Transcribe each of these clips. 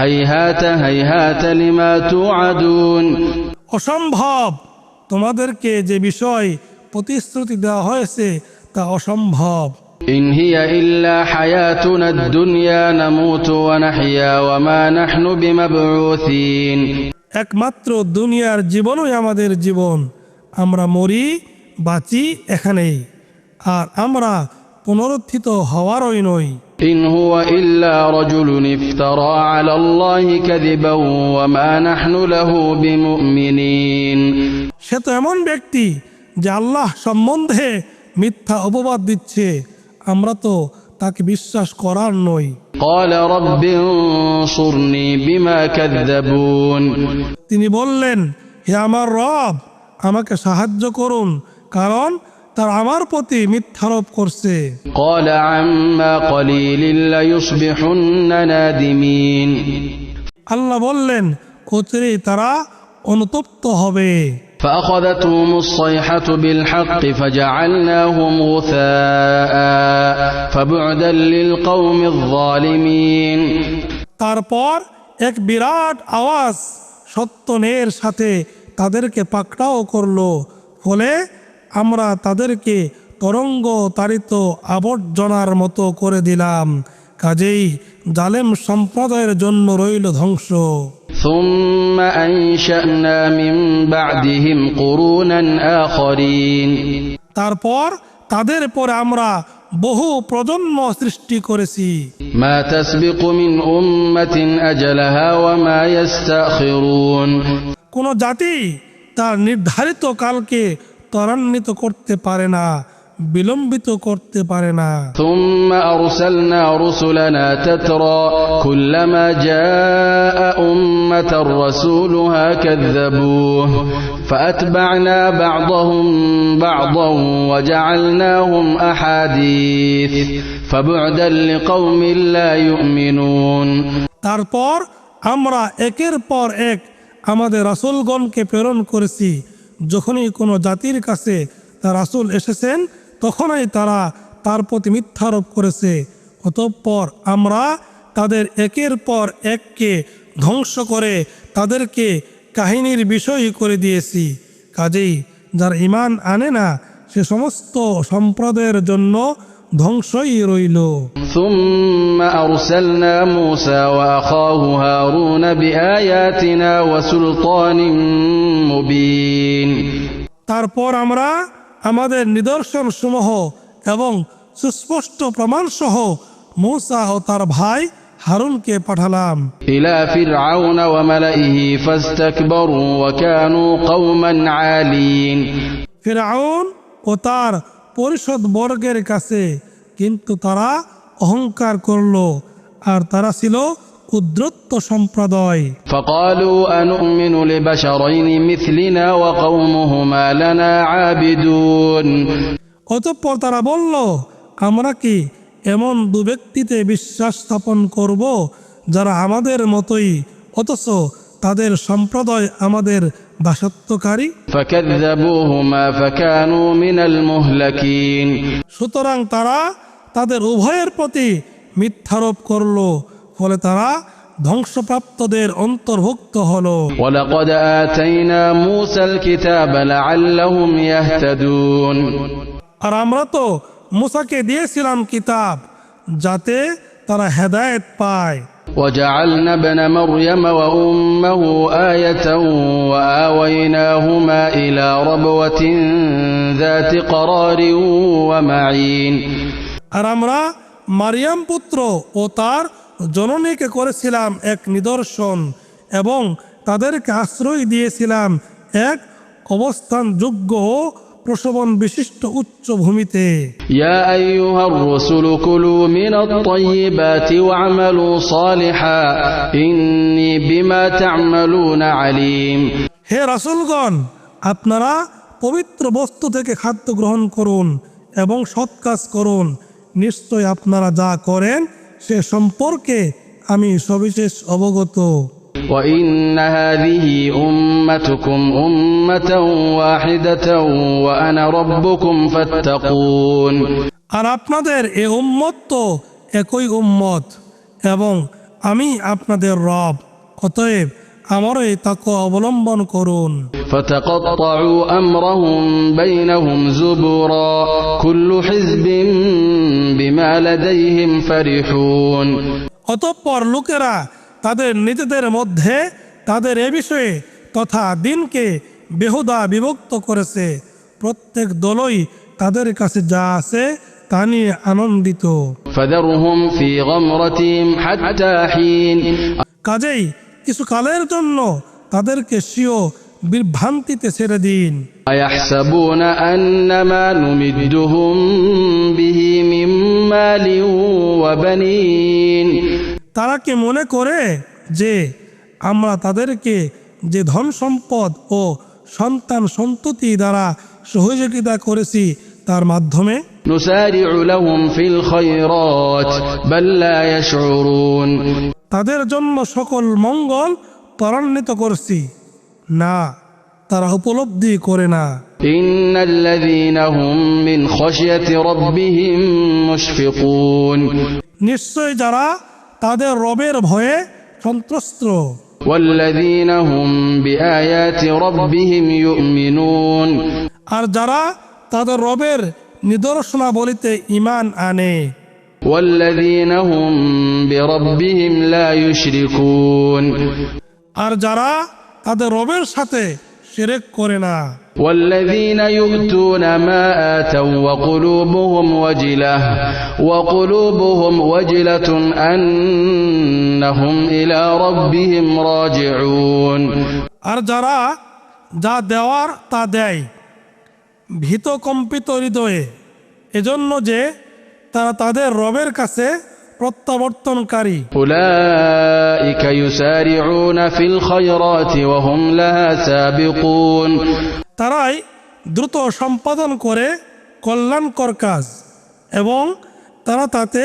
هيهات هيهات لما توعدون অসম্ভব, তোমাদেরকে যে বিষয় প্রতিশ্রুতি দেওয়া হয়েছে তা অসম্ভব। إن هي إلا حياتنا الدنيا نموت ونحيا وما نحن بمبعوثين একমাত্র দুনিয়ার জীবনই আমাদের জীবন, আমরা মরি বাঁচি এখানেই, আর আমরা পুনরুত্থিত হওয়ারই নই। إن هو إلا رجل افترى على الله كذبا وما نحن له بمؤمنين সে তো এমন ব্যক্তি যে আল্লাহ সম্বন্ধে মিথ্যা অপবাদ দিচ্ছে, আমরা তো তাকে বিশ্বাস করার নই। قال رب انصرني بما كذبون তিনি বললেন, হে আমার রব, আমাকে সাহায্য করুন, কারণ তারা আমার প্রতি মিথ্যারোপ করছে। قال عما قليل ليصبحن نادمين আল্লাহ বললেন, অচিরেই তারা অনুতপ্ত হবে। فأخذتهم الصيحة بالحق فجعلناهم غثاء فبعدا للقوم الظالمين তারপর এক বিরাট আওয়াজ সত্যনের সাথে তাদেরকে পাকড়াও করলো, ফলে আমরা তাদেরকে তরঙ্গ তাড়িত আবর্জনার মতো করে দিলাম। কাজেই জালেম সম্প্রদায়ের জন্য রইল ধ্বংস। ثم أنشأنا من بعدهم قرونا آخرين তারপর তাদের পরে আমরা বহু প্রজন্ম সৃষ্টি করেছি। ما تسبق من أمة أجلها وما يستأخرون কোন জাতি তার নির্ধারিত কালকে ত্বরান্বিত করতে পারে না, বিলম্বিত করতে পারে না। ثم أرسلنا رسلنا تترى كلما جاء أمة رسولها كذبوه فأتبعنا بعضهم بعضا وجعلناهم أحاديث فبعدا لقوم لا يؤمنون তারপর আমরা একের পর এক আমাদের রাসূলগণকে প্রেরণ করেছি, যখনই কোনো জাতির কাছে তার রাসূল এসেছেন তখনই তারা তার প্রতি মিথ্যারোপ করেছে, অতঃপর আমরা তাদের একের পর এককে ধ্বংস করে তাদেরকে কাহিনীর বিষয় করে দিয়েছি। কাজেই যারা ঈমান আনে না সে সমস্ত সম্প্রদায়ের জন্য ধ্বংসই রইল। ثم أرسلنا موسى وأخاه هارون بآياتنا وسلطان مبين তারপর আমরা আমাদের নিদর্শন সমূহ এবং সুস্পষ্ট প্রমাণ সহ মূসা ও তার ভাই হারুনকে পাঠালাম। إلى فرعون وملئه فاستكبروا وكانوا قوما عالين ফিরআউন ও তার পরিষদ বর্গের কাছে, কিন্তু তারা অহংকার করল, আর তারা ছিল উদ্ধত সম্প্রদায়। فقالوا أنؤمن لبشرين مثلنا وقومهما لنا عابدون অতঃপর তারা বলল, আমরা কি এমন দু ব্যক্তিতে বিশ্বাস স্থাপন করব যারা আমাদের মতোই, অথচ তাদের সম্প্রদায় আমাদের দাসত্বকারী? فكذبوهما فكانوا من المهلكين সুতরাং তারা তাদের উভয়ের প্রতি মিথ্যারোপ করল, ফলে তারা ধ্বংসপ্রাপ্তদের অন্তর্ভুক্ত হলো। ولقد آتينا موسى الكتاب لعلهم يهتدون আর আমরা তো মুসাকে দিয়েছিলাম কিতাব, যাতে তারা হেদায়েত পায়। وجعلنا ابن مريم وأمه آية وآويناهما إلى ربوة ذات قرار ومعين আর আমরা মারিয়াম পুত্র ও তার জননীকে করেছিলাম এক নিদর্শন, এবং তাদেরকে আশ্রয় দিয়েছিলাম এক অবস্থানযোগ্য ও প্রশোভন বিশিষ্ট উচ্চ ভূমিতে। يا أيها الرسل كلوا من الطيبات واعملوا صالحا إني بما تعملون عليم হে রাসূলগণ, আপনারা পবিত্র বস্তু থেকে খাদ্য গ্রহণ করুন এবং সৎ কাজ করুন, নিশ্চয় আপনারা যা করেন সে সম্পর্কে আমি সবিশেষ অবগত। وإن هذه أمتكم أمة واحدة وأنا ربكم فاتقون আর আপনাদের এ উম্মত তো একই উম্মত, এবং আমি আপনাদের রব, অতএব আমারই তাকওয়া অবলম্বন করুন। فتقطعوا أمرهم بينهم زبرا كل حزب بما لديهم فرحون। অতঃপর লোকেরা তাদের নিজেদের মধ্যে তাদের এ বিষয়ে তথা দিনকে বেহুদা বিভক্ত করেছে। প্রত্যেক দলই তাদের কাছে যা আছে তা নিয়ে আনন্দিত। فذرهم في غمرتهم حتى حين কাজেই কিছু কালের জন্য তাদেরকে স্বীয় বিভ্রান্তিতে ছেড়ে দিন। أيحسبون أنما نمدهم به من مال وبنين। তারা কি মনে করে যে আমরা তাদেরকে যে ধন সম্পদ ও সন্তান সন্ততি দ্বারা সহযোগিতা করেছি তার মাধ্যমে نسارع لهم في الخيرات بل لا يشعرون। তাদের জন্য সকল মঙ্গল ত্বরান্বিত করছি, না, তারা উপলব্ধি করে না। إن الذين هم من خشية ربهم مشفقون। নিশ্চয় যারা তাদের রবের ভয়ে সন্ত্রস্ত, والذين هم بآيات ربهم يؤمنون। আর যারা তাদের রবের নিদর্শনাবলিতে ঈমান আনে। والذين هم بربهم لا يشركون। আর যারা তাদের রবের সাথে শিরক করে না। والذين يؤتون ما آتوا وقلوبهم وجلة أنهم إلى ربهم راجعون। আর যারা যা দেওয়ার তা দেয় ভীত কম্পিত হৃদয়ে, এজন্য যে তারা তাদের রবের কাছে প্রত্যাবর্তনকারী। أولئك يسارعون في الخيرات وهم لها سابقون। তারাই দ্রুত সম্পাদন করে কল্যাণকর কাজ এবং তারা তাতে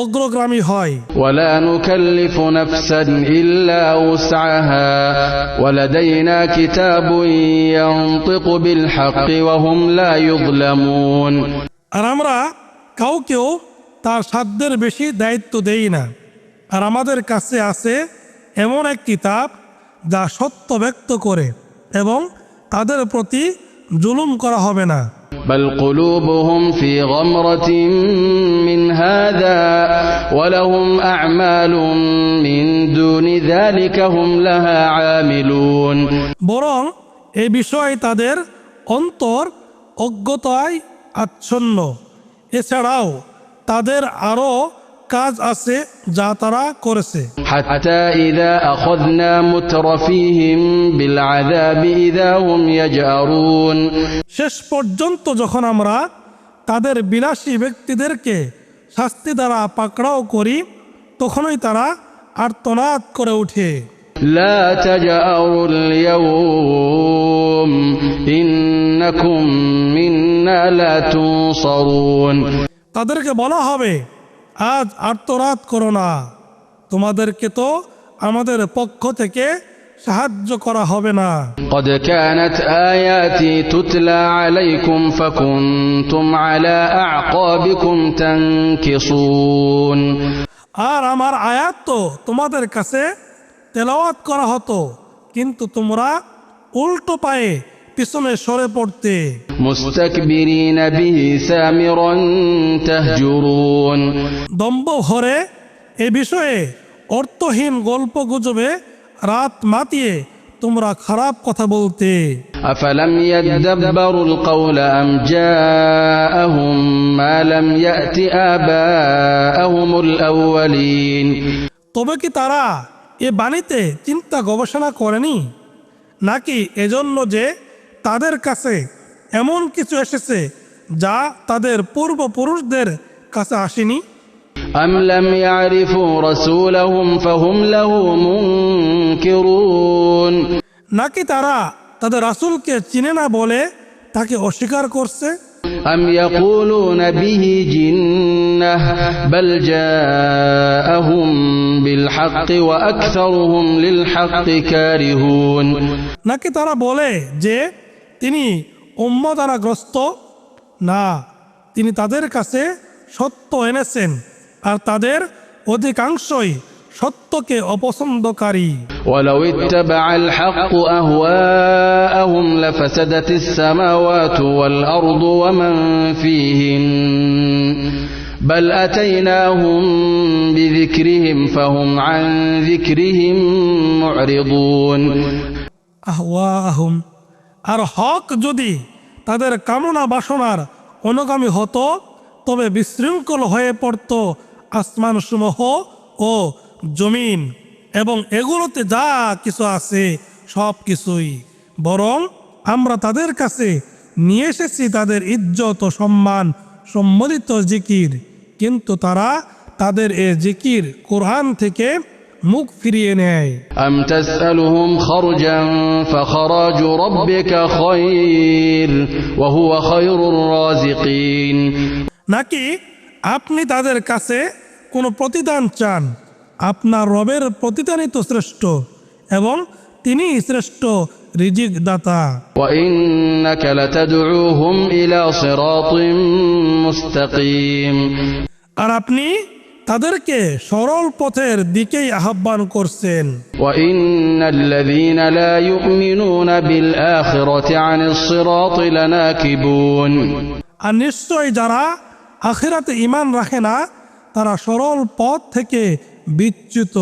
অগ্রগামী হয়। ولا نكلف نفسا إلا وسعها ولدينا كتاب ينطق بالحق وهم لا يظلمون। আর আমরা কাউকেও তার সাধ্যের বেশি দায়িত্ব দেই না, আর আমাদের কাছে আছে এমন এক কিতাব যা সত্য ব্যক্ত করে এবং তাদের প্রতি জুলুম করা হবে না। بل قلوبهم في غمرة من هذا ولهم أعمال من دون ذلك هم لها عاملون। বরং এই বিষয়ে তাদের অন্তর অজ্ঞতায় আচ্ছন্ন, এছাড়াও তাদের আরো কাজ আছে যা তারা করেছে। حتى إذا أخذنا مترفيهم بالعذاب إذا هم يجأرون। শেষ পর্যন্ত যখন আমরা তাদের বিলাসী ব্যক্তিদেরকে শাস্তি দ্বারা পাকড়াও করি, তখনই তারা আর্তনাদ করে ওঠে। لا تجأروا اليوم إنكم منا لا تنصرون। তাদেরকে বলা হবে, আজ আর্তনাদ করো না, তোমাদেরকে তো আমাদের পক্ষ থেকে সাহায্য করা হবে না। قد كانت آياتي تتلى عليكم فكنتم على أعقابكم تنكصون। আর আমার আয়াত তো তোমাদের কাছে তেলাওয়াত করা হতো, কিন্তু তোমরা উল্টো পায়ে পিছনে সরে পড়তে। مستكبرين به سامرا تهجرون। দম্ভ ভরে এ বিষয়ে অর্থহীন গল্প গুজবে রাত মাতিয়ে তোমরা খারাপ কথা বলতে। أفلم يدبروا القول أم جاءهم ما لم يأت آباءهم الأولين। তবে কি তারা এ বাণীতে চিন্তা গবেষণা করেনি, নাকি এজন্য যে তাদের কাছে এমন কিছু এসেছে যা তাদের পূর্বপুরুষদের কাছে আসেনি? أم لم يعرفوا رسولهم فهم له منكرون। নাকি তারা তাদের রাসূলকে চিনে না বলে তাকে অস্বীকার করছে? أم يقولون به جنة بل جاءهم بالحق وأكثرهم للحق كارهون। নাকি তারা বলে যে তিনি উন্মাদনাগ্রস্ত? না, তিনি তাদের কাছে সত্য এনেছেন, আর তাদের অধিকাংশই সত্যকে অপছন্দকারী। ولو اتبع الحق أهواءهم لفسدت السماوات والأرض ومن فيهن بل أتيناهم بذكرهم فهم عن ذكرهم معرضون আহওয়াহুম, আর হক যদি তাদের কামনা বাসনার অনুগামী হতো তবে বিশৃঙ্খল হয়ে পড়ত আসমানসমূহ ও জমিন এবং এগুলোতে যা কিছু আছে সব কিছুই। বরং আমরা তাদের কাছে নিয়ে এসেছি তাদের ইজ্জত ও সম্মান সম্বলিত জিকির, কিন্তু তারা তাদের এ জিকির কোরআন থেকে মুখ ফিরিয়ে নেয়। أم تسألهم خرجا فخراج ربك خير وهو خير الرازقين নাকি আপনি তাদের কাছে কোনো প্রতিদান চান? আপনার রবের প্রতিদানই তো শ্রেষ্ঠ এবং তিনি শ্রেষ্ঠ রিজিক দাতা। وإنك لتدعوهم إلى صراط مستقيم আর আপনি তাদেরকে সরল পথের দিকেই আহ্বান করছেন। وإن الذين لا يؤمنون بالآخرة عن الصراط لناكبون আর নিশ্চয় যারা আখিরাতে ঈমান রাখে না তারা সরল পথ থেকে বিচ্যুত।